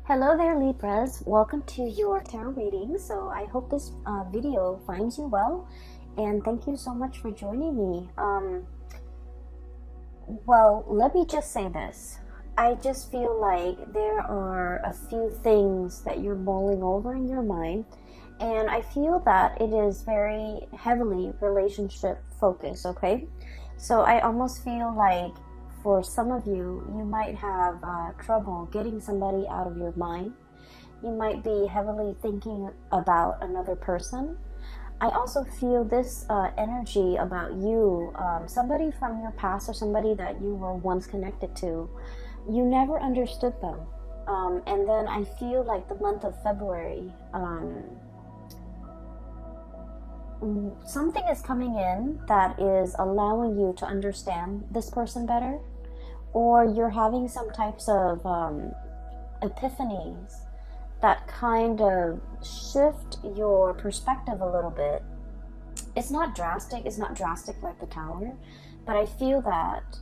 Hello there, Libras. Welcome to your tarot reading. So I hope this video finds you well, and thank you so much for joining me. Well, let me just say this. I just feel like there are a few things that you're mulling over in your mind, and I feel that it is very heavily relationship focused, okay? So I almost feel like for some of you, you might have trouble getting somebody out of your mind. You might be heavily thinking about another person. I also feel this energy about you, somebody from your past or somebody that you were once connected to. You never understood them. And then I feel like the month of February, something is coming in that is allowing you to understand this person better, or you're having some types of epiphanies that kind of shift your perspective a little bit. It's not drastic like the Tower, but I feel that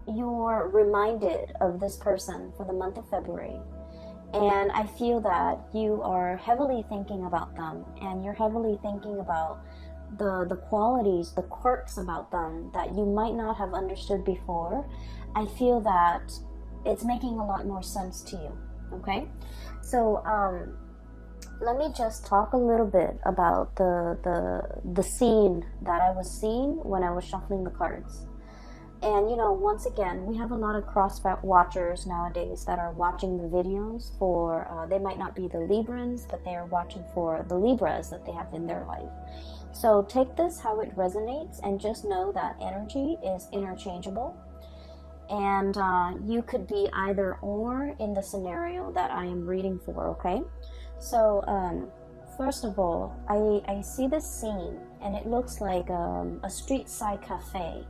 you're reminded of this person for the month of February. And I feel that you are heavily thinking about them, and you're heavily thinking about the qualities, the quirks about them that you might not have understood before. I feel that it's making a lot more sense to you, okay? So let me just talk a little bit about the scene that I was seeing when I was shuffling the cards. And once again, we have a lot of cross watchers nowadays that are watching the videos for, they might not be the Librans, but they are watching for the Libras that they have in their life. So take this how it resonates, and just know that energy is interchangeable. And you could be either or in the scenario that I am reading for, okay? So first of all, I see this scene, and it looks like a street side cafe.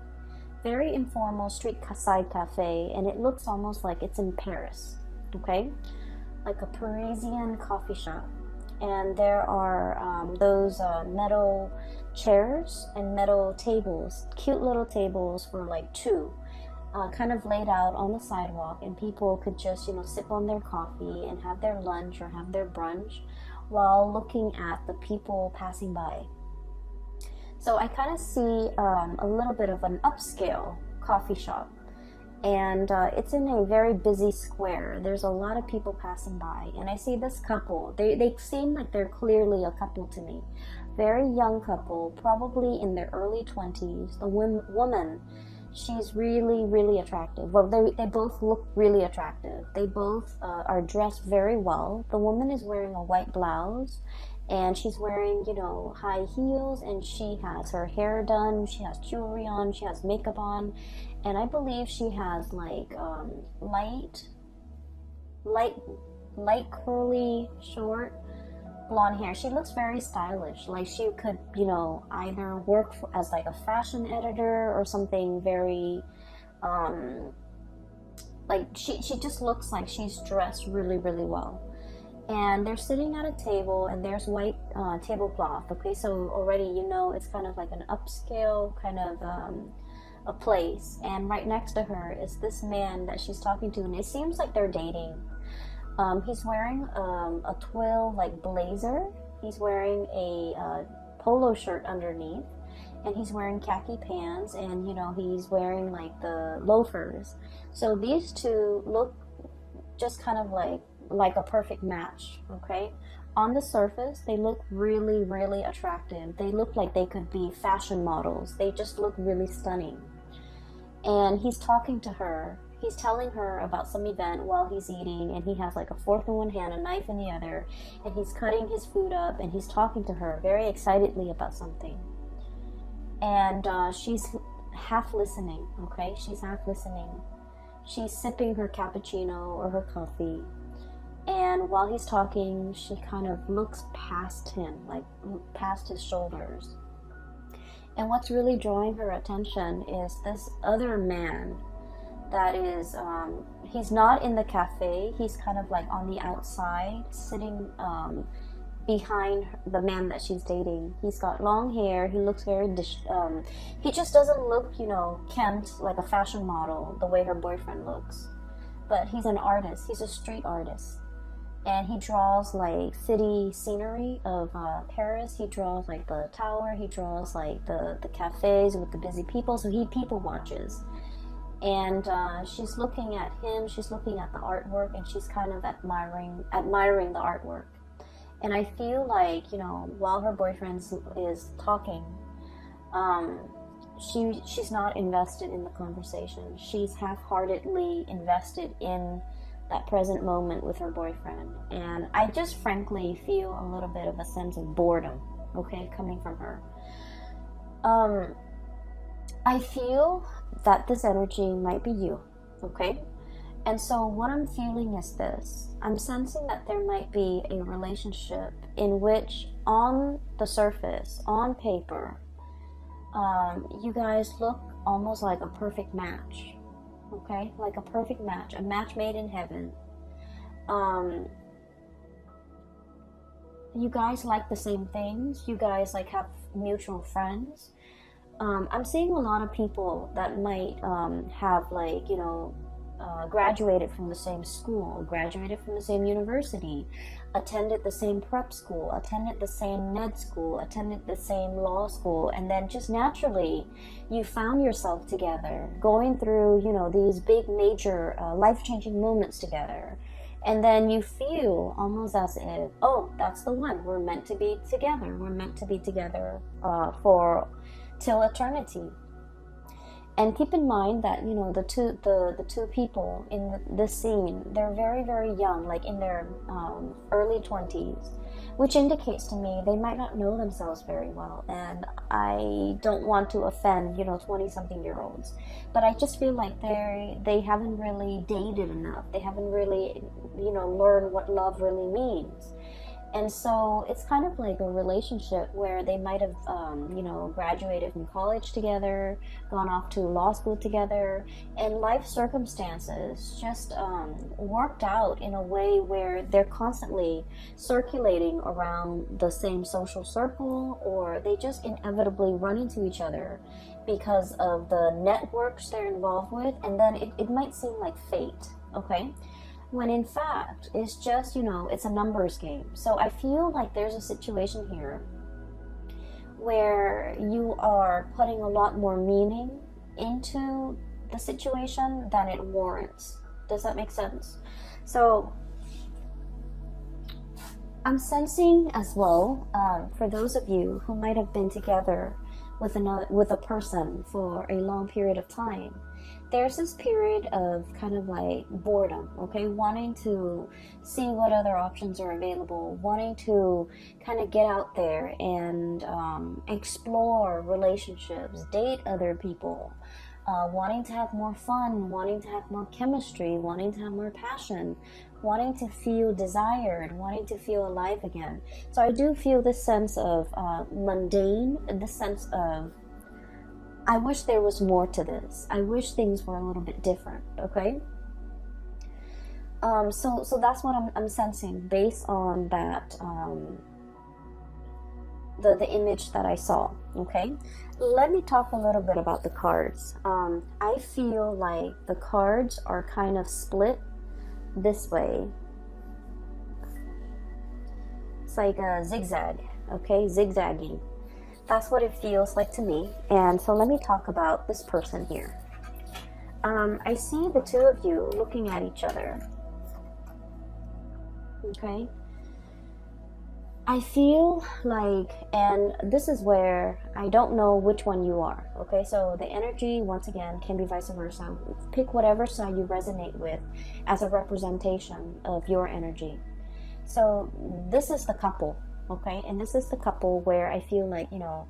Very informal street side cafe, and it looks almost like it's in Paris, okay? Like a Parisian coffee shop. And there are those metal chairs and metal tables, cute little tables for like two, kind of laid out on the sidewalk, and people could just, sip on their coffee and have their lunch or have their brunch while looking at the people passing by. So I kind of see a little bit of an upscale coffee shop, and it's in a very busy square. There's a lot of people passing by, and I see this couple. They seem like they're clearly a couple to me. Very young couple, probably in their early 20s. The woman, she's really, really attractive. Well, they both look really attractive. They both are dressed very well. The woman is wearing a white blouse, and she's wearing, high heels, and she has her hair done, she has jewelry on, she has makeup on, and I believe she has like light curly, short, blonde hair. She looks very stylish, like she could, either work as like a fashion editor or something very, like she just looks like she's dressed really, really well. And they're sitting at a table, and there's white tablecloth, okay? So already it's kind of like an upscale kind of a place. And right next to her is this man that she's talking to, and it seems like they're dating. He's wearing a twill like blazer. He's wearing a polo shirt underneath, and he's wearing khaki pants, and he's wearing like the loafers. So these two look just kind of like a perfect match, okay? On the surface, they look really, really attractive. They look like they could be fashion models. They just look really stunning. And he's talking to her. He's telling her about some event while he's eating, and he has like a fork in one hand, a knife in the other, and he's cutting his food up, and he's talking to her very excitedly about something. And she's half listening, okay? She's half listening. She's sipping her cappuccino or her coffee. And while he's talking, she kind of looks past him, like past his shoulders. And what's really drawing her attention is this other man that is, he's not in the cafe. He's kind of like on the outside, sitting behind the man that she's dating. He's got long hair. He looks very, he just doesn't look, kempt like a fashion model the way her boyfriend looks. but he's an artist. He's a street artist. And he draws like city scenery of Paris. He draws like the tower. He draws like the cafes with the busy people. So he people watches. And she's looking at him. She's looking at the artwork, and she's kind of admiring the artwork. And I feel like, you know, while her boyfriend is talking, she's not invested in the conversation. She's half-heartedly invested in that present moment with her boyfriend. And I just frankly feel a little bit of a sense of boredom, okay, coming from her. I feel that this energy might be you, okay? And so what I'm feeling is this. I'm sensing that there might be a relationship in which, on the surface, on paper, you guys look almost like a perfect match. Okay, like a perfect match, a match made in heaven. You guys like the same things. You guys like have mutual friends. I'm seeing a lot of people that might have, like, you know, graduated from the same school, graduated from the same university, attended the same prep school, attended the same med school, attended the same law school, and then just naturally you found yourself together, going through, you know, these big major life-changing moments together. And then you feel almost as if, oh, that's the one. We're meant to be together. We're meant to be together for till eternity. And keep in mind that, you know, the two people in this scene, they're very, very young, like in their early 20s, which indicates to me they might not know themselves very well. And I don't want to offend, you know, 20-something-year-olds, but I just feel like they haven't really dated enough. They haven't really, you know, learned what love really means. And so it's kind of like a relationship where they might have, you know, graduated from college together, gone off to law school together, and life circumstances just worked out in a way where they're constantly circulating around the same social circle, or they just inevitably run into each other because of the networks they're involved with, and then it might seem like fate, okay? When in fact, it's just, you know, it's a numbers game. So I feel like there's a situation here where you are putting a lot more meaning into the situation than it warrants. Does that make sense? So I'm sensing as well, for those of you who might have been together with a person for a long period of time, there's this period of kind of like boredom, okay? Wanting to see what other options are available, wanting to kind of get out there and explore relationships, date other people, wanting to have more fun, wanting to have more chemistry, wanting to have more passion, wanting to feel desired, wanting to feel alive again. So I do feel this sense of mundane, this sense of, I wish there was more to this. I wish things were a little bit different, okay? So that's what I'm sensing based on that, the image that I saw, okay? Let me talk a little bit about the cards. I feel like the cards are kind of split this way. It's like a zigzag, okay? Zigzagging. That's what it feels like to me. And so let me talk about this person here. I see the two of you looking at each other. Okay? I feel like, and this is where I don't know which one you are. Okay? So the energy, once again, can be vice versa. Pick whatever side you resonate with as a representation of your energy. So this is the couple. Okay, and this is the couple where I feel like, you know,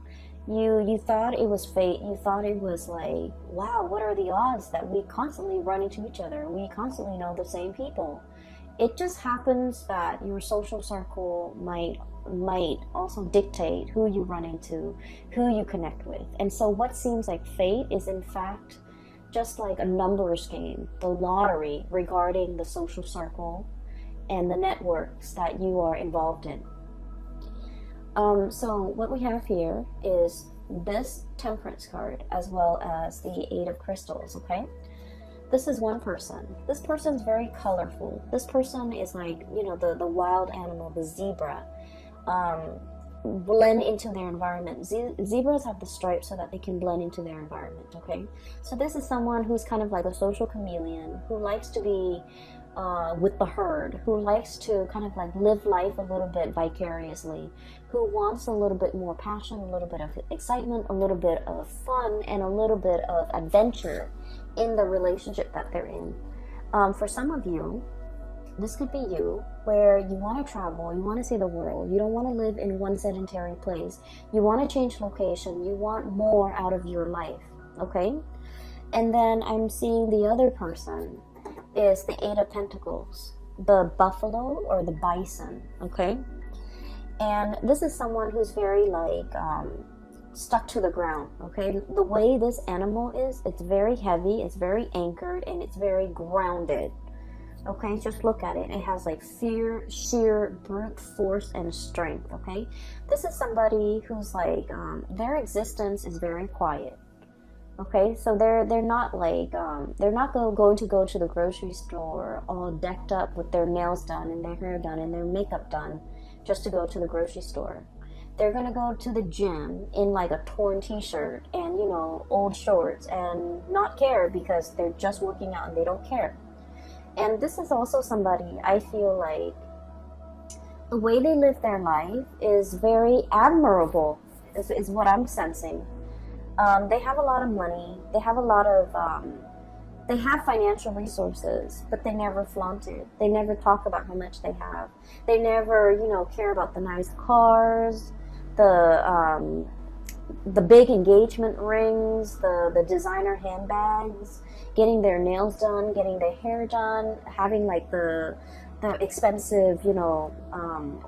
you thought it was fate. You thought it was like, wow, what are the odds that we constantly run into each other? We constantly know the same people. It just happens that your social circle might also dictate who you run into, who you connect with. And so what seems like fate is in fact just like a numbers game, the lottery regarding the social circle and the networks that you are involved in. So what we have here is this Temperance card as well as the Eight of Crystals, okay? this is one person. This person's very colorful. This person is like, you know, the wild animal, the zebra. Blend into their environment. Zebras have the stripes so that they can blend into their environment, okay? So this is someone who's kind of like a social chameleon, who likes to be with the herd, who likes to kind of like live life a little bit vicariously, who wants a little bit more passion, a little bit of excitement, a little bit of fun, and a little bit of adventure in the relationship that they're in. For some of you, this could be you, where you want to travel, you want to see the world, you don't want to live in one sedentary place, you want to change location, you want more out of your life, okay? And then I'm seeing the other person is the Eight of Pentacles, the buffalo or the bison, okay? And this is someone who's very like stuck to the ground, okay? The way this animal is, it's very heavy, it's very anchored, and it's very grounded. Okay, just look at it. It has like fear, sheer brute force and strength. Okay, this is somebody who's like their existence is very quiet. Okay, so they're not like they're not going to go to the grocery store all decked up with their nails done and their hair done and their makeup done just to go to the grocery store. They're gonna go to the gym in like a torn t-shirt and, you know, old shorts and not care because they're just working out and they don't care. And this is also somebody, I feel like the way they live their life is very admirable, is what I'm sensing. They have a lot of money, they have a lot of, they have financial resources, but they never flaunt it. They never talk about how much they have. They never, you know, care about the nice cars, the big engagement rings, the designer handbags, getting their nails done, getting their hair done, having like the expensive, you know,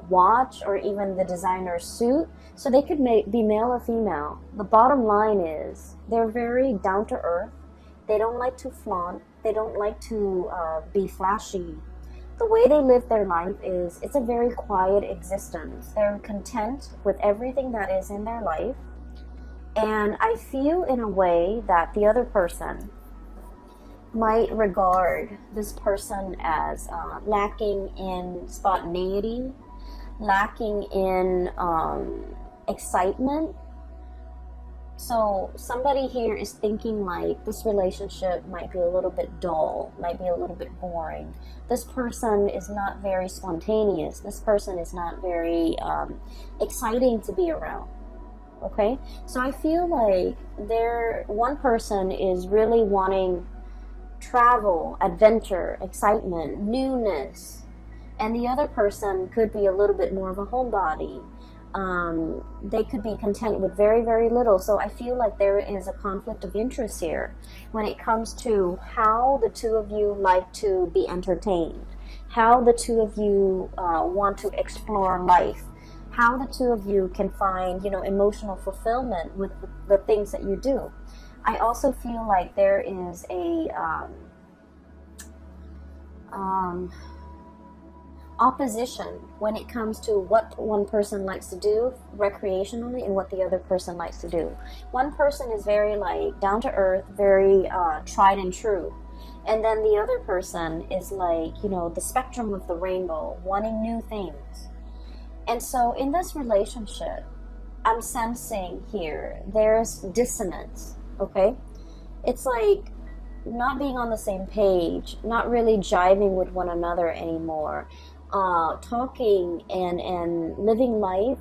watch or even the designer suit. So they could be male or female. The bottom line is they're very down to earth. They don't like to flaunt. They don't like to be flashy. The way they live their life is, it's a very quiet existence. They're content with everything that is in their life. And I feel in a way that the other person might regard this person as lacking in spontaneity, lacking in excitement. So somebody here is thinking like this relationship might be a little bit dull, might be a little bit boring. This person is not very spontaneous. This person is not very exciting to be around. Okay, so I feel like one person is really wanting travel, adventure, excitement, newness, and the other person could be a little bit more of a homebody. They could be content with very, very little. So I feel like there is a conflict of interest here when it comes to how the two of you like to be entertained, how the two of you want to explore life, how the two of you can find, you know, emotional fulfillment with the things that you do. I also feel like there is a opposition when it comes to what one person likes to do recreationally and what the other person likes to do. One person is very like down to earth, very tried and true. And then the other person is like, you know, the spectrum of the rainbow, wanting new things. And so in this relationship, I'm sensing here, there's dissonance, okay? It's like not being on the same page, not really jiving with one another anymore, talking and living life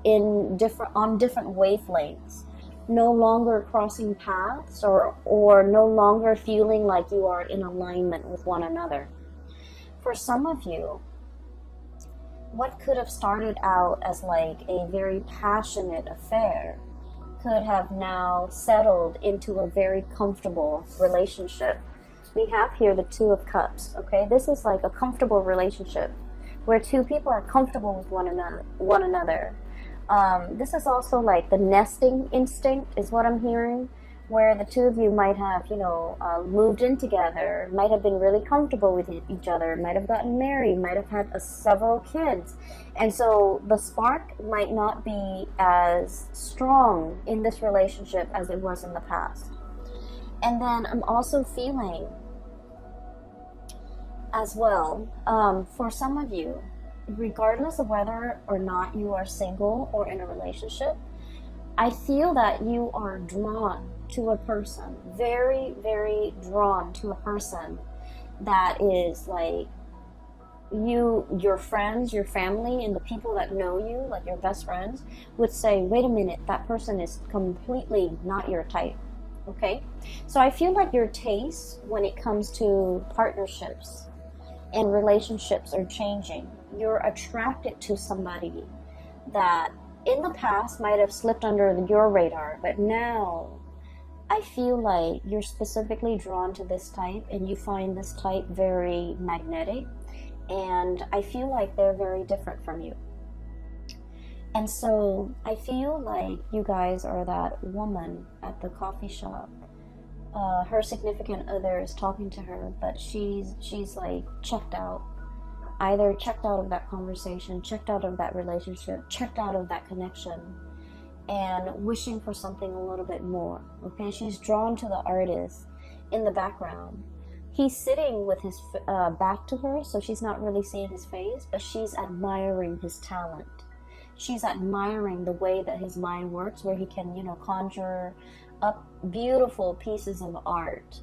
on different wavelengths, no longer crossing paths or no longer feeling like you are in alignment with one another. For some of you, what could have started out as like a very passionate affair could have now settled into a very comfortable relationship. We have here the Two of Cups, okay? This is like a comfortable relationship where two people are comfortable with one another. This is also like the nesting instinct is what I'm hearing, where the two of you might have, you know, moved in together, might have been really comfortable with each other, might have gotten married, might have had several kids. And so the spark might not be as strong in this relationship as it was in the past. And then I'm also feeling as well, for some of you, regardless of whether or not you are single or in a relationship, I feel that you are drawn to a person, very, very drawn to a person that is like your friends, your family, and the people that know you, like your best friends, would say, wait a minute, that person is completely not your type. Okay? So I feel like your tastes when it comes to partnerships and relationships are changing. You're attracted to somebody that in the past might have slipped under your radar, but now I feel like you're specifically drawn to this type and you find this type very magnetic, and I feel like they're very different from you. And so I feel like you guys are that woman at the coffee shop. Her significant other is talking to her, but she's like checked out. Either checked out of that conversation, checked out of that relationship, checked out of that connection, and wishing for something a little bit more. Okay, she's drawn to the artist in the background. He's sitting with his back to her, so she's not really seeing his face, but she's admiring his talent. She's admiring the way that his mind works, where he can, conjure up beautiful pieces of art.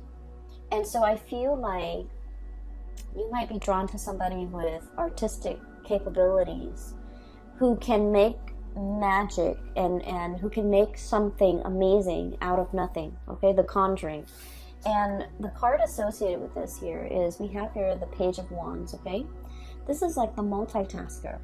And so I feel like you might be drawn to somebody with artistic capabilities who can make magic and who can make something amazing out of nothing. Okay, The Conjuring. And the card associated with this here is, we have here the Page of Wands. Okay, this is like the multitasker,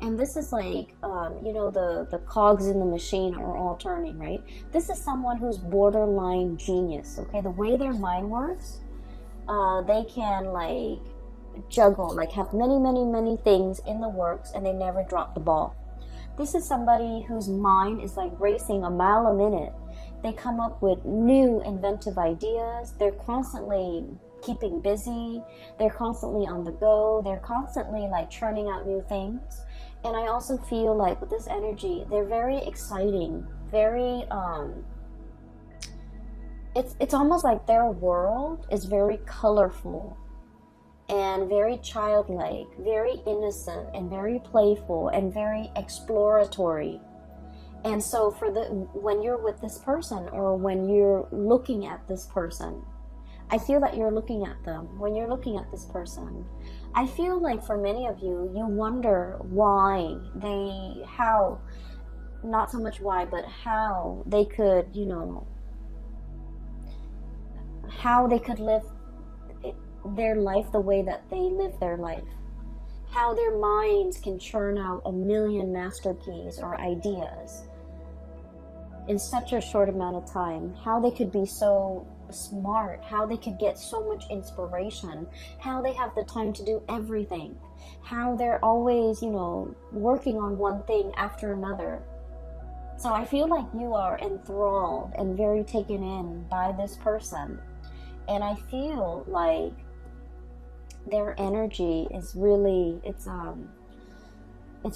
and this is like the cogs in the machine are all turning, right? This is someone who's borderline genius. Okay, the way their mind works, they can like juggle, like have many things in the works, and they never drop the ball. This is somebody whose mind is like racing a mile a minute. They come up with new inventive ideas. They're constantly keeping busy. They're constantly on the go. They're constantly like churning out new things. And I also feel like with this energy, they're very exciting, very it's almost like their world is very colorful and very childlike, very innocent and very playful and very exploratory. And so when you're with this person, or when you're looking at this person, I feel that you're looking at them. When you're looking at this person, I feel like for many of you, you wonder why not so much why, but how they could, how they could live their life the way that they live their life. How their minds can churn out a million masterpieces or ideas in such a short amount of time. How they could be so smart, how they could get so much inspiration, how they have the time to do everything, how they're always, working on one thing after another. So I feel like you are enthralled and very taken in by this person. And I feel like their energy is really, it's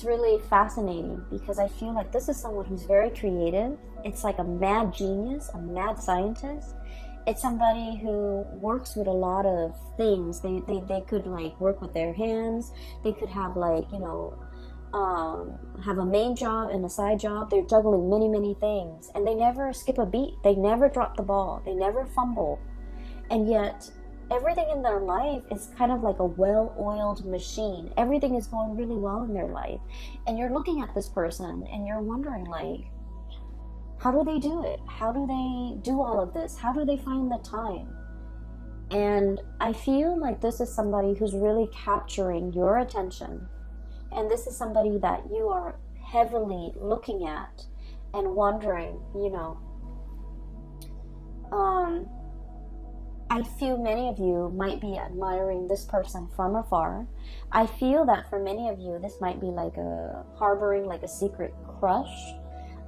really fascinating, because I feel like this is someone who's very creative. It's like a mad genius, a mad scientist. It's somebody who works with a lot of things. They could like work with their hands. They could have like, have a main job and a side job. They're juggling many things, and they never skip a beat. They never drop the ball. They never fumble. And yet everything in their life is kind of like a well-oiled machine. Everything is going really well in their life. And you're looking at this person and you're wondering, like, how do they do it? How do they do all of this? How do they find the time? And I feel like this is somebody who's really capturing your attention. And this is somebody that you are heavily looking at and wondering, I feel many of you might be admiring this person from afar. I feel that for many of you, this might be like harboring like a secret crush.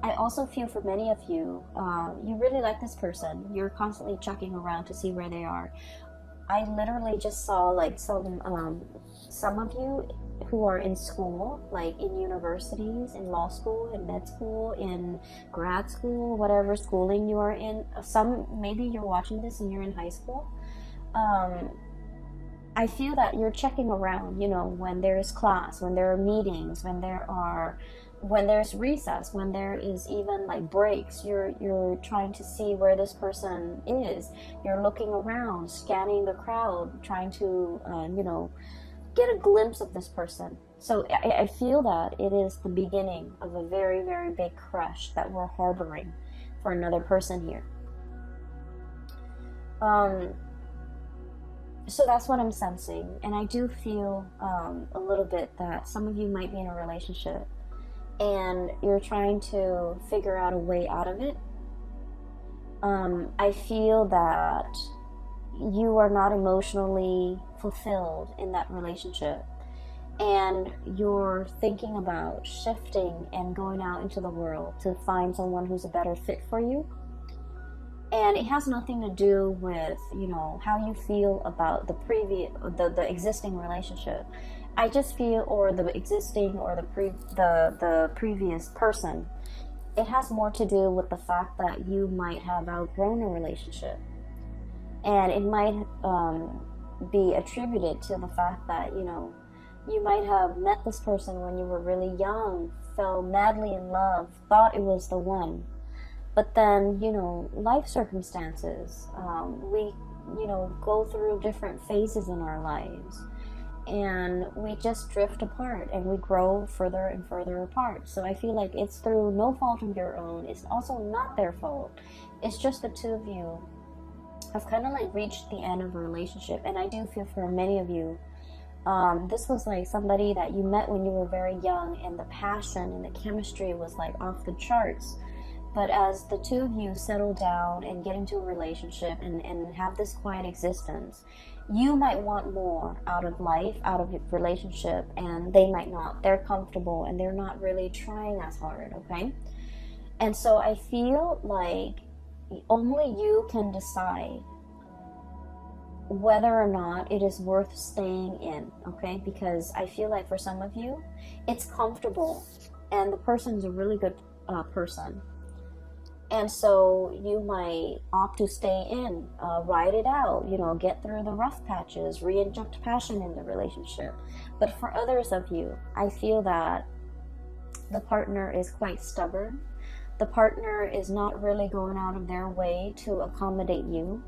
I also feel for many of you, you really like this person. You're constantly checking around to see where they are. I literally just saw like some of you who are in school, like in universities, in law school, in med school, in grad school, whatever schooling you are in. Maybe you're watching this and you're in high school. I feel that you're checking around, you know, when there's class, when there are meetings, when there's recess, when there is even like breaks, you're trying to see where this person is. You're looking around, scanning the crowd, trying to, you know, get a glimpse of this person. So I feel that it is the beginning of a very, very big crush that we're harboring for another person here. So that's what I'm sensing, and I do feel a little bit that some of you might be in a relationship and you're trying to figure out a way out of it. I feel that you are not emotionally fulfilled in that relationship, and you're thinking about shifting and going out into the world to find someone who's a better fit for you. And it has nothing to do with, you know, how you feel about the existing relationship. I just feel, or the existing, or the previous person. It has more to do with the fact that you might have outgrown a relationship, and it might be attributed to the fact that, you know, you might have met this person when you were really young, fell madly in love, thought it was the one. But then, you know, life circumstances, we, you know, go through different phases in our lives, and we just drift apart and we grow further and further apart. So I feel like it's through no fault of your own. It's also not their fault. It's just the two of you have kind of like reached the end of a relationship. And I do feel for many of you, this was like somebody that you met when you were very young, and the passion and the chemistry was like off the charts. But as the two of you settle down and get into a relationship and have this quiet existence, you might want more out of life, out of your relationship, and they might not. They're comfortable and they're not really trying as hard, okay? And so I feel like only you can decide whether or not it is worth staying in, okay? Because I feel like for some of you, it's comfortable and the person's a really good person. And so you might opt to stay in, ride it out, you know, get through the rough patches, re-inject passion in the relationship. But for others of you, I feel that the partner is quite stubborn. The partner is not really going out of their way to accommodate you.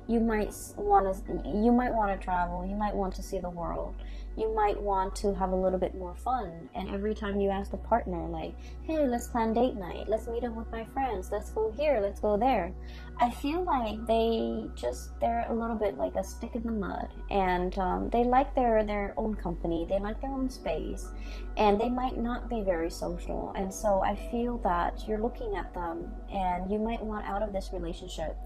You might want to travel. You might want to see the world. You might want to have a little bit more fun. And every time you ask the partner, like, hey, let's plan date night. Let's meet up with my friends. Let's go here. Let's go there. I feel like they're a little bit like a stick in the mud. And they like their own company. They like their own space. And they might not be very social. And so I feel that you're looking at them and you might want out of this relationship,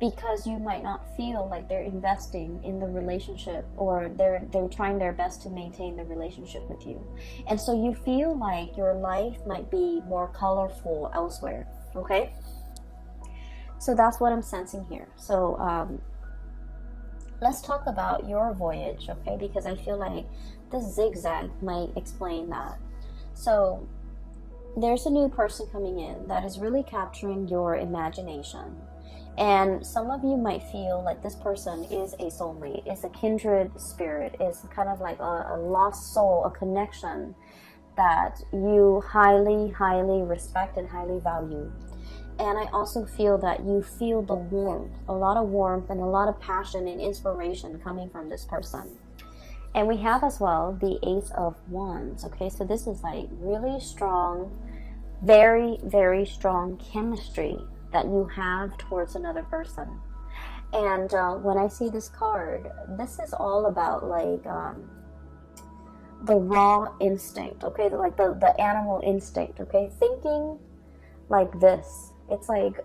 because you might not feel like they're investing in the relationship, or they're trying their best to maintain the relationship with you. And so you feel like your life might be more colorful elsewhere, okay? So that's what I'm sensing here. So let's talk about your voyage, okay? Because I feel like the zigzag might explain that. So there's a new person coming in that is really capturing your imagination. And some of you might feel like this person is a soulmate, is a kindred spirit, is kind of like a lost soul, a connection that you highly, highly respect and highly value. And I also feel that you feel the warmth, a lot of warmth and a lot of passion and inspiration coming from this person. And we have as well the Ace of Wands, okay? So this is like really strong, very, very strong chemistry that you have towards another person. And when I see this card, this is all about like the raw instinct, okay? Like the animal instinct, okay? Thinking like this. It's like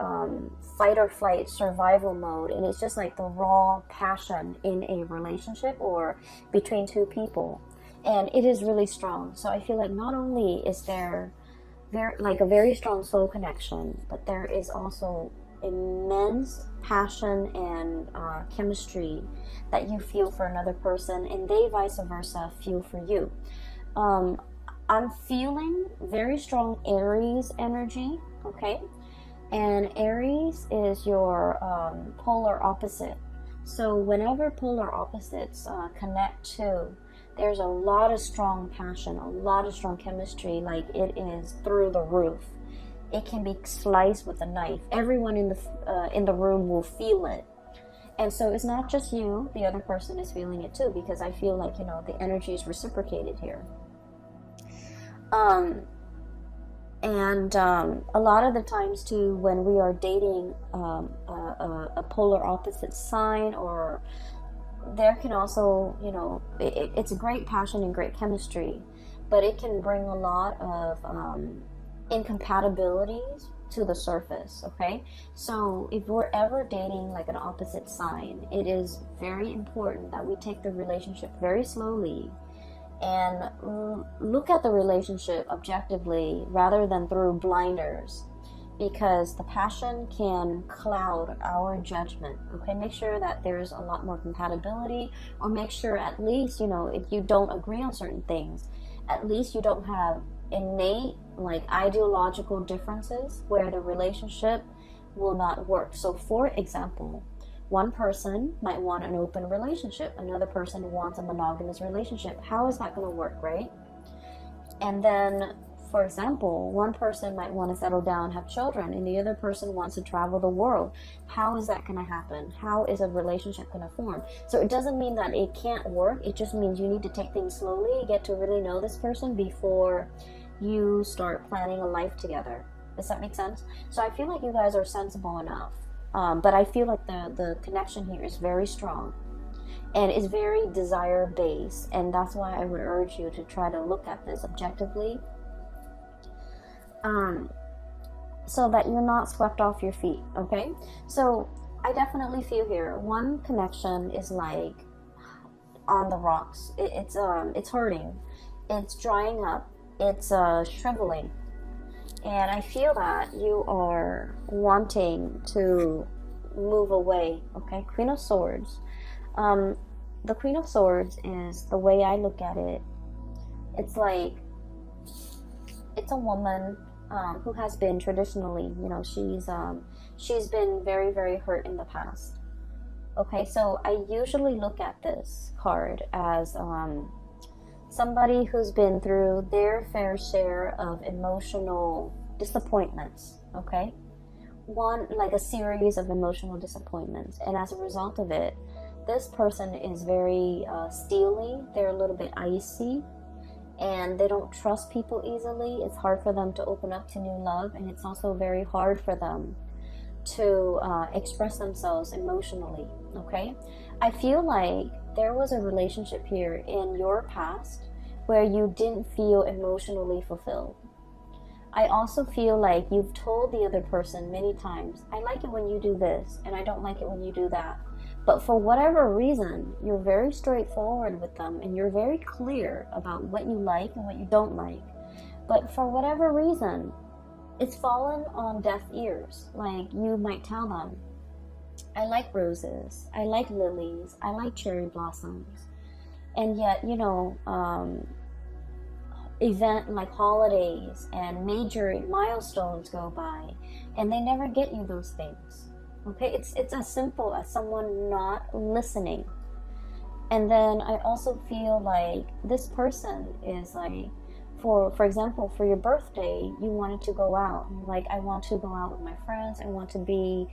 fight or flight, survival mode, and it's just like the raw passion in a relationship or between two people. And it is really strong. So I feel like not only is there like a very strong soul connection, but there is also immense passion and chemistry that you feel for another person, and they vice versa feel for you. I'm feeling very strong Aries energy, okay? And Aries is your polar opposite. So whenever polar opposites connect to, there's a lot of strong passion, a lot of strong chemistry, like it is through the roof. It can be sliced with a knife. Everyone in the room will feel it. And so it's not just you, the other person is feeling it too, because I feel like, you know, the energy is reciprocated here. A lot of the times too, when we are dating a polar opposite sign, or there can also, you know, it's a great passion and great chemistry, but it can bring a lot of incompatibilities to the surface. Okay, so if we're ever dating like an opposite sign, it is very important that we take the relationship very slowly and look at the relationship objectively rather than through blinders, because the passion can cloud our judgment. Okay, make sure that there's a lot more compatibility, or make sure at least, you know, if you don't agree on certain things, at least you don't have innate like ideological differences where the relationship will not work. So for example, one person might want an open relationship, another person wants a monogamous relationship. How is that going to work, right? And then, for example, one person might want to settle down, have children, and the other person wants to travel the world. How is that going to happen? How is a relationship going to form? So it doesn't mean that it can't work. It just means you need to take things slowly, get to really know this person before you start planning a life together. Does that make sense? So I feel like you guys are sensible enough. But I feel like the connection here is very strong and is very desire based, and that's why I would urge you to try to look at this objectively, so that you're not swept off your feet. Okay, so I definitely feel here one connection is like on the rocks. It's hurting, it's drying up, it's shriveling. And I feel that you are wanting to move away. Okay, Queen of Swords. The Queen of Swords is, the way I look at it, it's like, it's a woman who has been traditionally, you know, she's been very, very hurt in the past. Okay, so I usually look at this card as somebody who's been through their fair share of emotional disappointments. Okay, like a series of emotional disappointments, and as a result of it, this person is very steely. They're a little bit icy, and they don't trust people easily. It's hard for them to open up to new love, and it's also very hard for them to express themselves emotionally. Okay, I feel like there was a relationship here in your past where you didn't feel emotionally fulfilled. I also feel like you've told the other person many times, I like it when you do this, and I don't like it when you do that. But for whatever reason, you're very straightforward with them, and you're very clear about what you like and what you don't like. But for whatever reason, it's fallen on deaf ears. Like, you might tell them, I like roses, I like lilies, I like cherry blossoms. And yet, you know, event like holidays and major milestones go by, and they never get you those things. Okay, it's as simple as someone not listening. And then I also feel like this person is like, for example, for your birthday, you wanted to go out. Like, I want to go out with my friends. I want to be,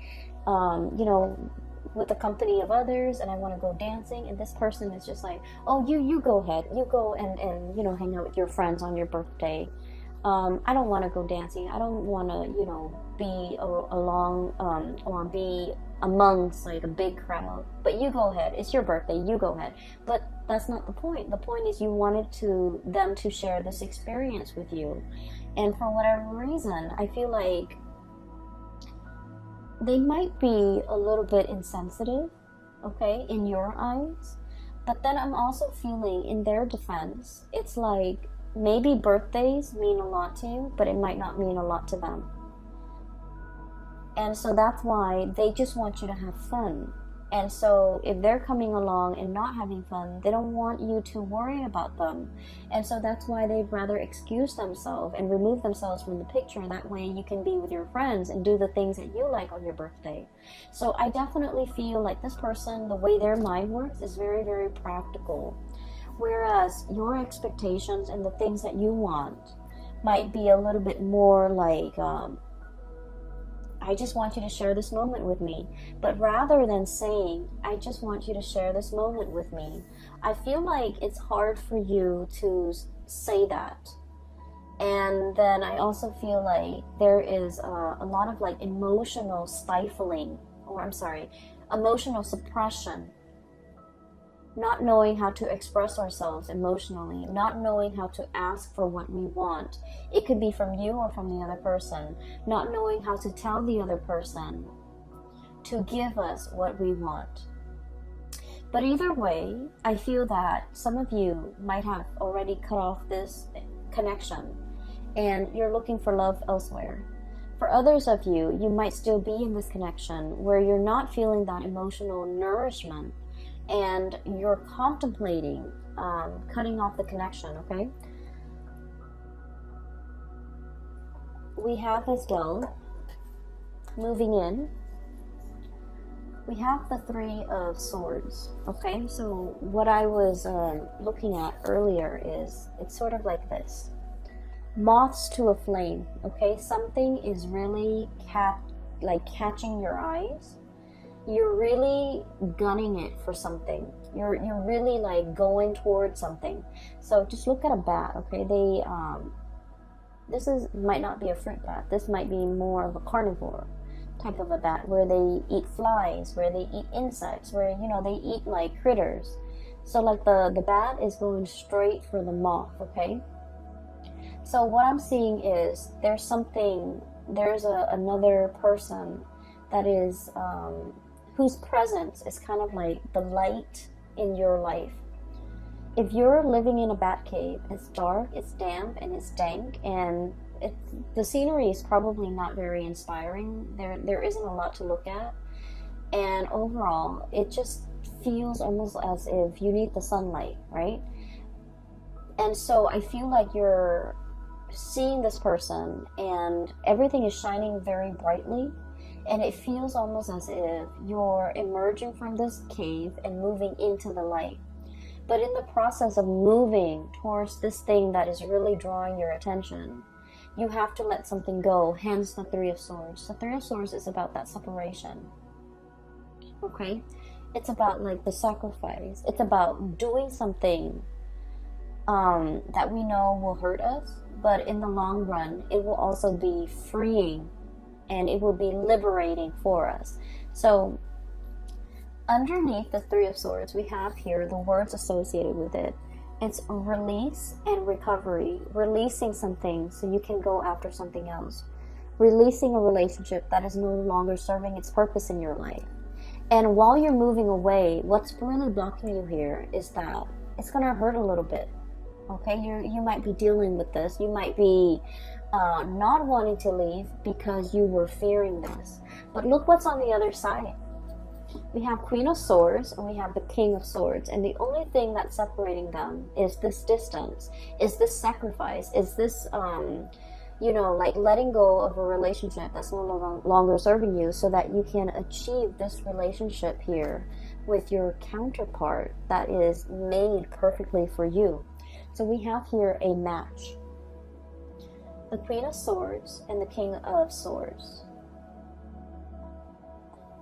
you know, with the company of others, and I want to go dancing. And this person is just like, oh, you go ahead. You go and you know, hang out with your friends on your birthday. I don't want to go dancing. I don't want to, you know, be along or be amongst like a big crowd. But you go ahead. It's your birthday. You go ahead. But that's not the point. The point is you wanted them to share this experience with you. And for whatever reason, I feel like they might be a little bit insensitive, okay, in your eyes. But then I'm also feeling, in their defense, it's like maybe birthdays mean a lot to you, but it might not mean a lot to them. And so that's why they just want you to have fun. And so if they're coming along and not having fun, they don't want you to worry about them. And so that's why they'd rather excuse themselves and remove themselves from the picture. That way you can be with your friends and do the things that you like on your birthday. So I definitely feel like this person, the way their mind works is very, very practical. Whereas your expectations and the things that you want might be a little bit more like, I just want you to share this moment with me. But rather than saying, I just want you to share this moment with me, I feel like it's hard for you to say that. And then I also feel like there is a lot of like emotional stifling, or I'm sorry, emotional suppression. Not knowing how to express ourselves emotionally, not knowing how to ask for what we want. It could be from you or from the other person. Not knowing how to tell the other person to give us what we want. But either way, I feel that some of you might have already cut off this connection and you're looking for love elsewhere. For others of you, you might still be in this connection where you're not feeling that emotional nourishment and you're contemplating cutting off the connection, okay? We have as well, moving in, we have the Three of Swords, okay? So what I was looking at earlier is, it's sort of like this. Moths to a flame, okay? Something is really catching your eyes. You're really gunning it for something. You're really like going towards something. So just look at a bat, okay? This might not be a fruit bat. This might be more of a carnivore type of a bat, where they eat flies, where they eat insects, where they eat like critters. So like the bat is going straight for the moth, okay? So what I'm seeing is there's another person that is whose presence is kind of like the light in your life. If you're living in a bat cave, it's dark, it's damp, and it's dank, and the scenery is probably not very inspiring. There isn't a lot to look at, and overall, it just feels almost as if you need the sunlight, right? And so I feel like you're seeing this person, and everything is shining very brightly. And it feels almost as if you're emerging from this cave and moving into the light. But in the process of moving towards this thing that is really drawing your attention, you have to let something go, hence the Three of Swords. The Three of Swords is about that separation. Okay? It's about like the sacrifice. It's about doing something that we know will hurt us, but in the long run, it will also be freeing and it will be liberating for us. So underneath the Three of Swords, we have here the words associated with it. It's release and recovery. Releasing something so you can go after something else. Releasing a relationship that is no longer serving its purpose in your life. And while you're moving away, what's really blocking you here is that it's going to hurt a little bit. Okay, you might be dealing with this. You might be not wanting to leave because you were fearing this. But look what's on the other side. We have Queen of Swords and we have the King of Swords, and the only thing that's separating them is this distance, is this sacrifice, is this like letting go of a relationship that's no longer serving you, so that you can achieve this relationship here with your counterpart that is made perfectly for you. So we have here a match. The Queen of Swords and the King of Swords.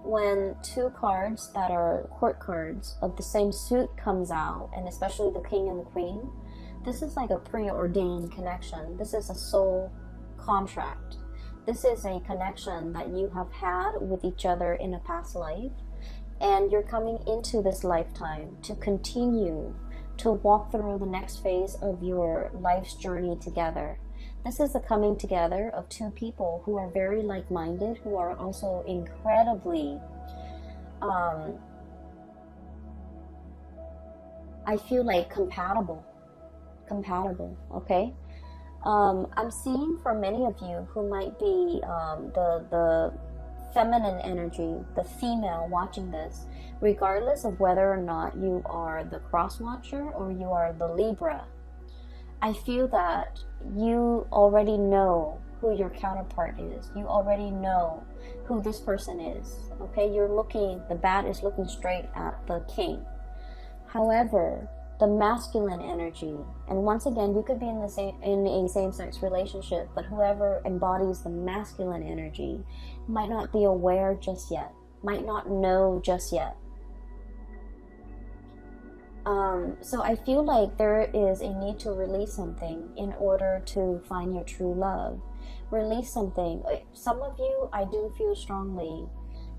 When two cards that are court cards of the same suit comes out, and especially the King and the Queen, this is like a preordained connection. This is a soul contract. This is a connection that you have had with each other in a past life, and you're coming into this lifetime to continue to walk through the next phase of your life's journey together. This is a coming together of two people who are very like-minded, who are also incredibly, I feel like compatible, okay? I'm seeing for many of you who might be the feminine energy, the female watching this, regardless of whether or not you are the cross watcher or you are the Libra, I feel that you already know who your counterpart is. You already know who this person is. Okay, the bat is looking straight at the king. However, the masculine energy, and once again, you could be in a same-sex relationship, but whoever embodies the masculine energy might not be aware just yet, might not know just yet. So I feel like there is a need to release something in order to find your true love. Release something. Some of you, I do feel strongly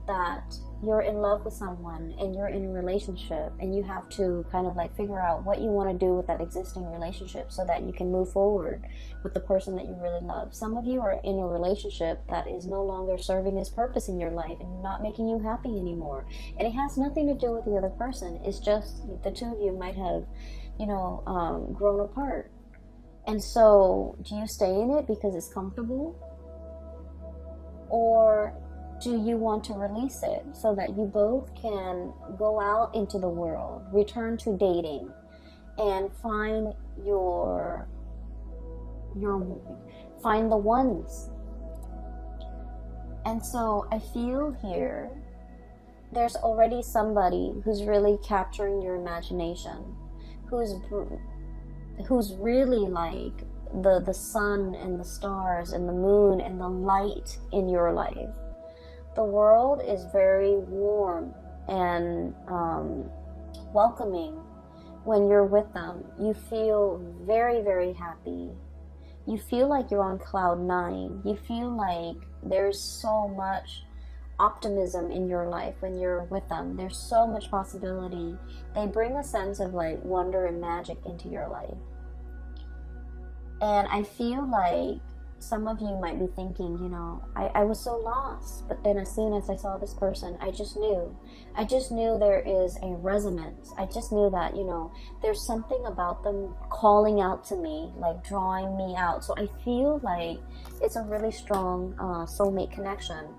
that you're in love with someone and you're in a relationship, and you have to kind of like figure out what you want to do with that existing relationship so that you can move forward with the person that you really love. Some of you are in a relationship that is no longer serving its purpose in your life and not making you happy anymore, and it has nothing to do with the other person. It's just the two of you might have, grown apart. And so do you stay in it because it's comfortable, or do you want to release it so that you both can go out into the world, return to dating, and find find the ones? And so I feel here there's already somebody who's really capturing your imagination, who's really like the sun and the stars and the moon and the light in your life. The world is very warm and welcoming when you're with them. You feel very, very happy. You feel like you're on cloud 9. You feel like there's so much optimism in your life when you're with them. There's so much possibility. They bring a sense of like wonder and magic into your life. And I feel like some of you might be thinking, I was so lost, but then as soon as I saw this person, I just knew there is a resonance. I just knew that, there's something about them calling out to me, like drawing me out. So I feel like it's a really strong soulmate connection.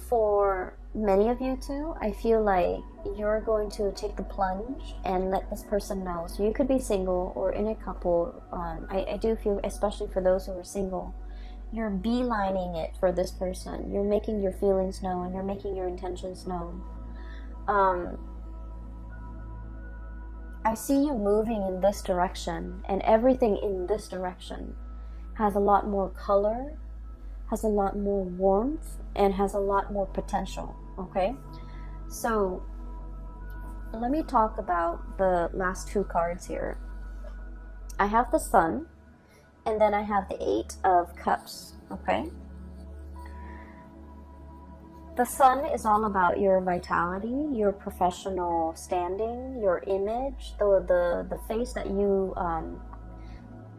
For many of you too, I feel like you're going to take the plunge and let this person know. So you could be single or in a couple. I do feel, especially for those who are single, you're beelining it for this person. You're making your feelings known. You're making your intentions known. I see you moving in this direction, and everything in this direction has a lot more color, has a lot more warmth, and has a lot more potential. Okay, so let me talk about the last two cards here. I have the Sun, and then I have the 8 of Cups. Okay, the Sun is all about your vitality, your professional standing, your image, the face that you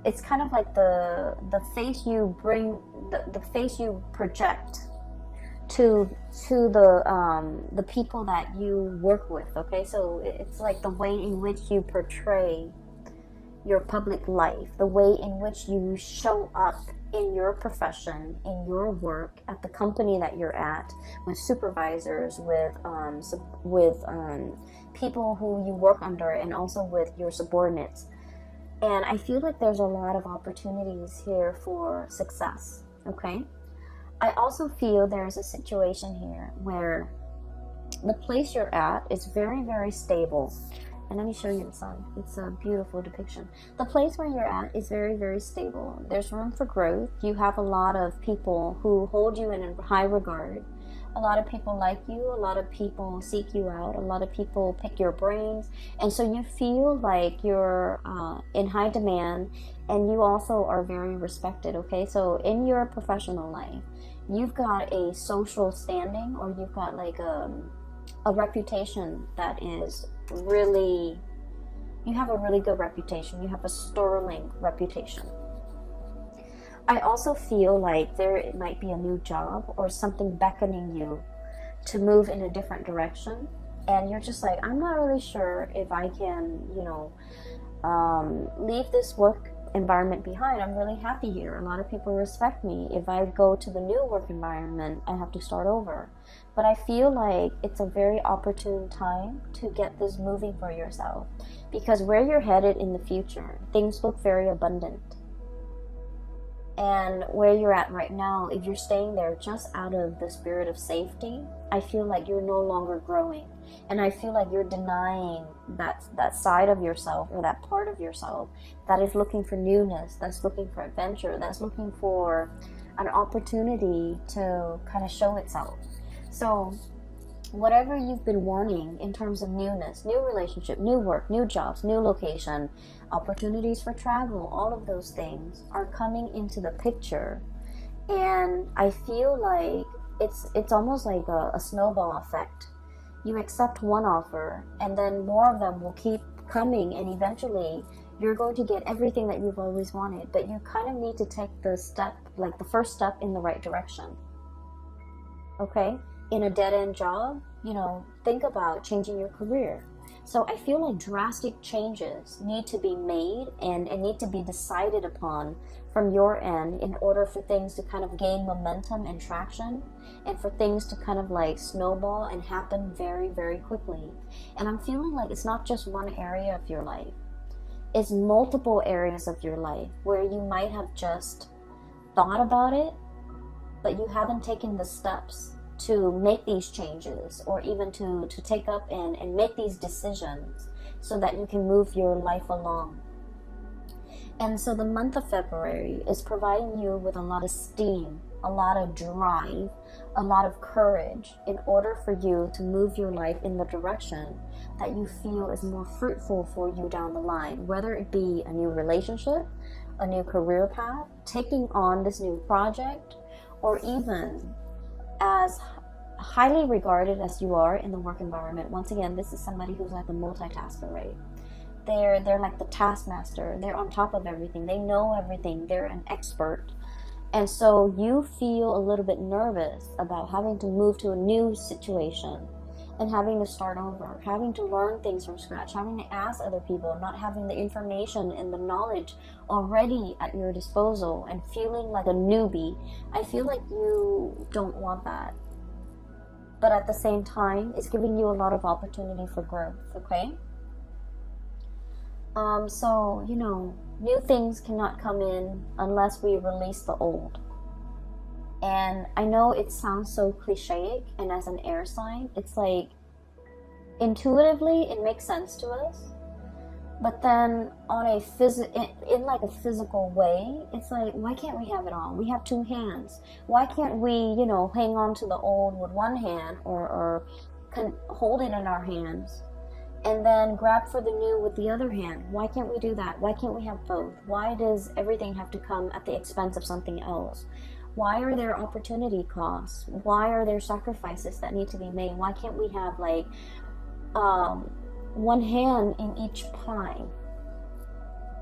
it's kind of like the face you bring, the face you project to the people that you work with. Okay, so it's like the way in which you portray your public life, the way in which you show up in your profession, in your work, at the company that you're at, with supervisors, with people who you work under, and also with your subordinates. And I feel like there's a lot of opportunities here for success. Okay, I also feel there's a situation here where the place you're at is very, very stable. And let me show you the Sun. It's a beautiful depiction. The place where you're at is very, very stable. There's room for growth. You have a lot of people who hold you in high regard. A lot of people like you. A lot of people seek you out. A lot of people pick your brains. And so you feel like you're in high demand, and you also are very respected. Okay, so in your professional life, you've got a social standing, or you've got like a reputation that is really, you have a really good reputation. You have a sterling reputation. I also feel like there might be a new job or something beckoning you to move in a different direction, and you're just like, I'm not really sure if I can, leave this work environment behind, I'm really happy here. A lot of people respect me. If I go to the new work environment, I have to start over. But I feel like it's a very opportune time to get this moving for yourself, because where you're headed in the future, things look very abundant. And where you're at right now, if you're staying there just out of the spirit of safety, I feel like you're no longer growing. And I feel like you're denying that side of yourself, or that part of yourself that is looking for newness, that's looking for adventure, that's looking for an opportunity to kind of show itself. So whatever you've been wanting in terms of newness, new relationship, new work, new jobs, new location, opportunities for travel, all of those things are coming into the picture. And I feel like it's almost like a snowball effect. You accept one offer, and then more of them will keep coming, and eventually you're going to get everything that you've always wanted. But you kind of need to take the step, like the first step in the right direction. Okay? In a dead-end job, think about changing your career. So I feel like drastic changes need to be made and need to be decided upon from your end in order for things to kind of gain momentum and traction, and for things to kind of like snowball and happen very, very quickly. And I'm feeling like it's not just one area of your life. It's multiple areas of your life where you might have just thought about it, but you haven't taken the steps to make these changes, or even to take up and make these decisions so that you can move your life along. And so the month of February is providing you with a lot of steam, a lot of drive, a lot of courage in order for you to move your life in the direction that you feel is more fruitful for you down the line, whether it be a new relationship, a new career path, taking on this new project, or even as highly regarded as you are in the work environment. Once again, this is somebody who's like a multitasker, right? They're like the taskmaster. They're on top of everything. They know everything. They're an expert. And so you feel a little bit nervous about having to move to a new situation and having to start over, having to learn things from scratch, having to ask other people, not having the information and the knowledge already at your disposal, and feeling like a newbie. I feel like you don't want that. But at the same time, it's giving you a lot of opportunity for growth, okay? So, new things cannot come in unless we release the old. And I know it sounds so cliche, and as an air sign, it's like, intuitively, it makes sense to us. But then on a in like a physical way, it's like, why can't we have it all? We have two hands. Why can't we, hang on to the old with one hand, or hold it in our hands, and then grab for the new with the other hand? Why can't we do that? Why can't we have both? Why does everything have to come at the expense of something else? Why are there opportunity costs? Why are there sacrifices that need to be made? Why can't we have like one hand in each pie?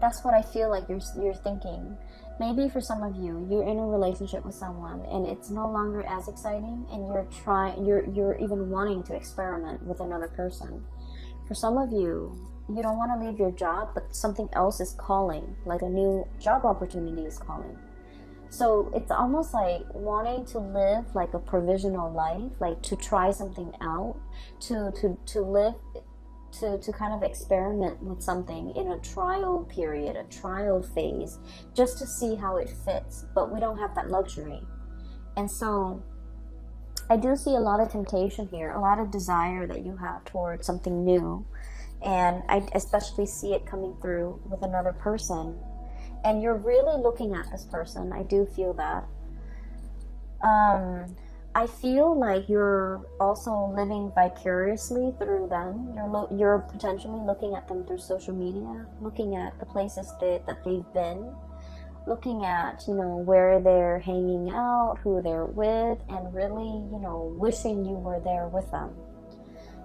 That's what I feel like you're thinking. Maybe for some of you, you're in a relationship with someone and it's no longer as exciting, and you're even wanting to experiment with another person. For some of you, you don't want to leave your job, but something else is calling, like a new job opportunity is calling. So it's almost like wanting to live like a provisional life, like to try something out, to live, to kind of experiment with something in a trial period, a trial phase, just to see how it fits. But we don't have that luxury. And so I do see a lot of temptation here, a lot of desire that you have towards something new. And I especially see it coming through with another person. And you're really looking at this person. I do feel that. I feel like you're also living vicariously through them. You're potentially looking at them through social media, looking at the places that they've been, looking at, where they're hanging out, who they're with, and really, wishing you were there with them.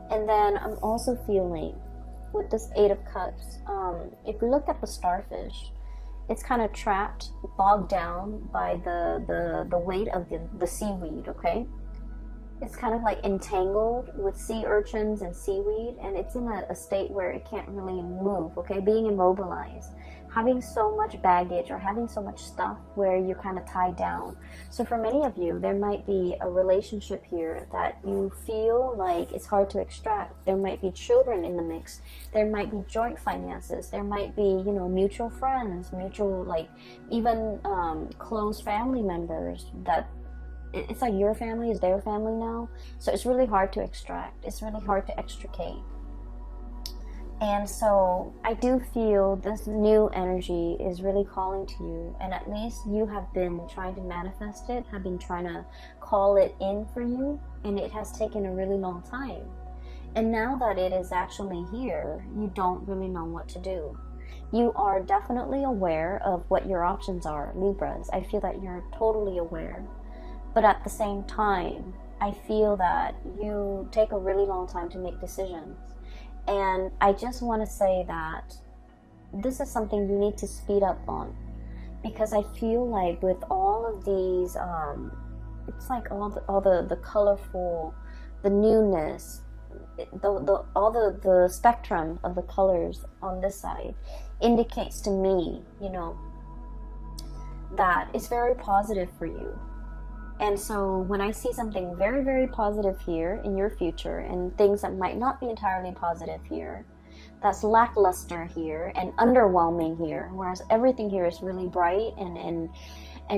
And then I'm also feeling, with this 8 of Cups, if you look at the starfish, it's kind of trapped, bogged down by the weight of the seaweed, okay? It's kind of like entangled with sea urchins and seaweed, and it's in a state where it can't really move, okay? Being immobilized, having so much baggage or having so much stuff where you're kind of tied down. So for many of you, there might be a relationship here that you feel like it's hard to extract. There might be children in the mix. There might be joint finances. There might be, you know, mutual friends, mutual, like, even close family members that it's like your family is their family now. So it's really hard to extract. It's really hard to extricate. And so I do feel this new energy is really calling to you, and at least you have been trying to manifest it, have been trying to call it in for you, and it has taken a really long time. And now that it is actually here, you don't really know what to do. You are definitely aware of what your options are, Libras. I feel that you're totally aware. But at the same time, I feel that you take a really long time to make decisions. And I just want to say that this is something you need to speed up on. Because I feel like with all of these, it's like all the colorful, the newness, all the spectrum of the colors on this side indicates to me, you know, that it's very positive for you. And so when I see something very, very positive here in your future, and things that might not be entirely positive here, that's lackluster here and underwhelming here, whereas everything here is really bright and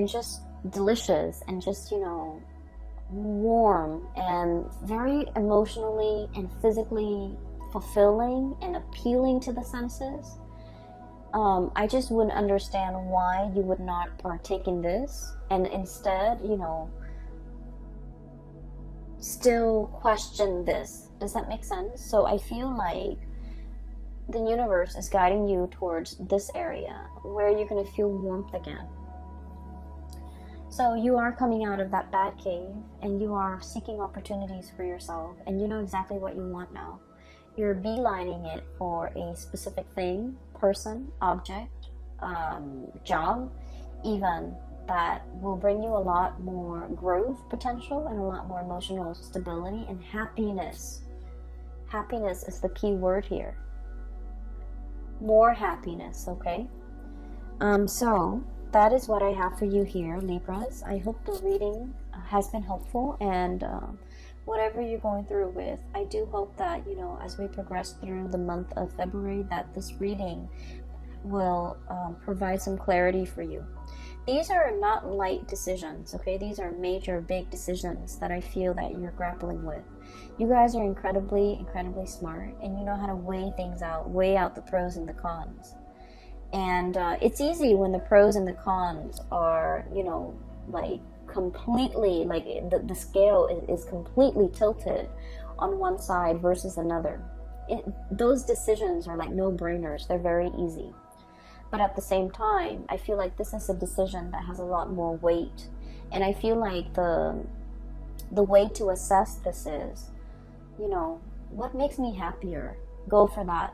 just delicious and just, you know, warm and very emotionally and physically fulfilling and appealing to the senses. I just wouldn't understand why you would not partake in this and instead, you know, still question this. Does that make sense? So I feel like the universe is guiding you towards this area where you're going to feel warmth again. So you are coming out of that bad cave and you are seeking opportunities for yourself, and you know exactly what you want now. You're beelining it for a specific thing, person, object, job, even, that will bring you a lot more growth potential and a lot more emotional stability and happiness. Happiness is the key word here. More happiness, okay? So that is what I have for you here, Libras. I hope the reading has been helpful, and whatever you're going through with, I do hope that, you know, as we progress through the month of February, that this reading will provide some clarity for you. These are not light decisions, okay? These are major, big decisions that I feel that you're grappling with. You guys are incredibly, incredibly smart, and you know how to weigh things out, weigh out the pros and the cons. And it's easy when the pros and the cons are, you know, like completely, like the scale is completely tilted on one side versus another. Those decisions are like no-brainers. They're very easy. But at the same time, I feel like this is a decision that has a lot more weight. And I feel like the way to assess this is, you know, what makes me happier? Go for that.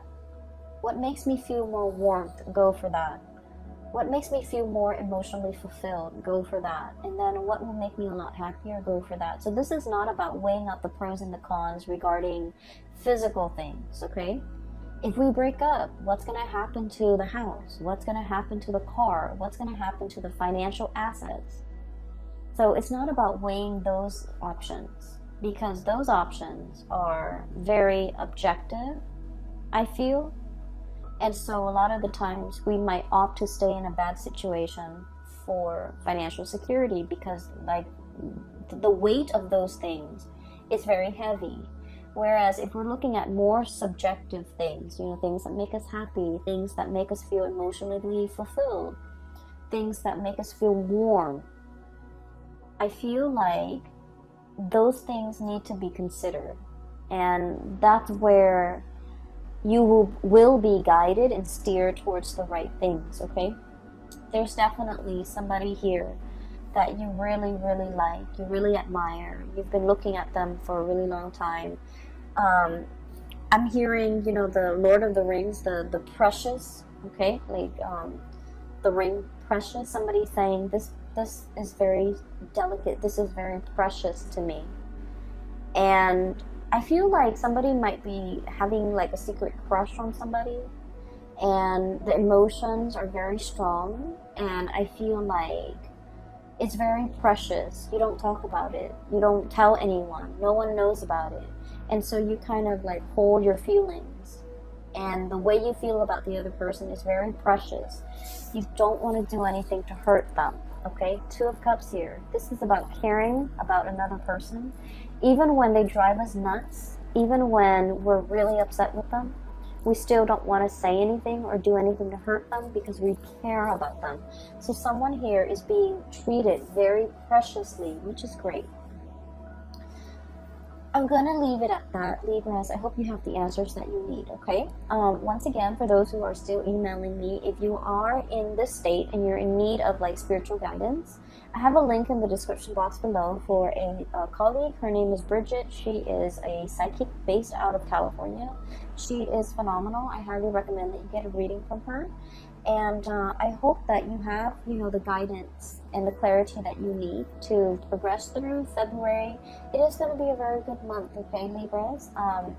What makes me feel more warmth? Go for that. What makes me feel more emotionally fulfilled? Go for that. And then what will make me a lot happier? Go for that. So this is not about weighing out the pros and the cons regarding physical things, okay? If we break up, what's going to happen to the house? What's going to happen to the car? What's going to happen to the financial assets? So it's not about weighing those options, because those options are very objective, I feel. And so a lot of the times we might opt to stay in a bad situation for financial security, because like the weight of those things is very heavy. Whereas if we're looking at more subjective things, you know, things that make us happy, things that make us feel emotionally fulfilled, things that make us feel warm, I feel like those things need to be considered. And that's where you will be guided and steered towards the right things, okay? There's definitely somebody here that you really, really like, you really admire. You've been looking at them for a really long time. I'm hearing, you know, the Lord of the Rings, the precious, okay? Like, the ring precious. Somebody saying, this is very delicate, this is very precious to me. And I feel like somebody might be having like a secret crush on somebody, and the emotions are very strong, and I feel like it's very precious. You don't talk about it. You don't tell anyone. No one knows about it. And so you kind of like hold your feelings. And the way you feel about the other person is very precious. You don't want to do anything to hurt them. Okay? Two of Cups here. This is about caring about another person. Even when they drive us nuts, even when we're really upset with them, we still don't want to say anything or do anything to hurt them because we care about them. So someone here is being treated very preciously, which is great. I'm gonna leave it at that, Libras. I hope you have the answers that you need, okay? Once again, for those who are still emailing me, if you are in this state and you're in need of like spiritual guidance, I have a link in the description box below for a colleague. Her name is Bridget. She is a psychic based out of California. She is phenomenal. I highly recommend that you get a reading from her. And I hope that you have, the guidance and the clarity that you need to progress through February. It is going to be a very good month, okay, Libras?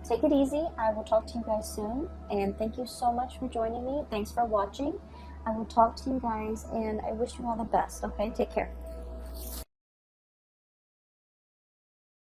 Take it easy. I will talk to you guys soon. And thank you so much for joining me. Thanks for watching. I will talk to you guys, and I wish you all the best, okay? Take care.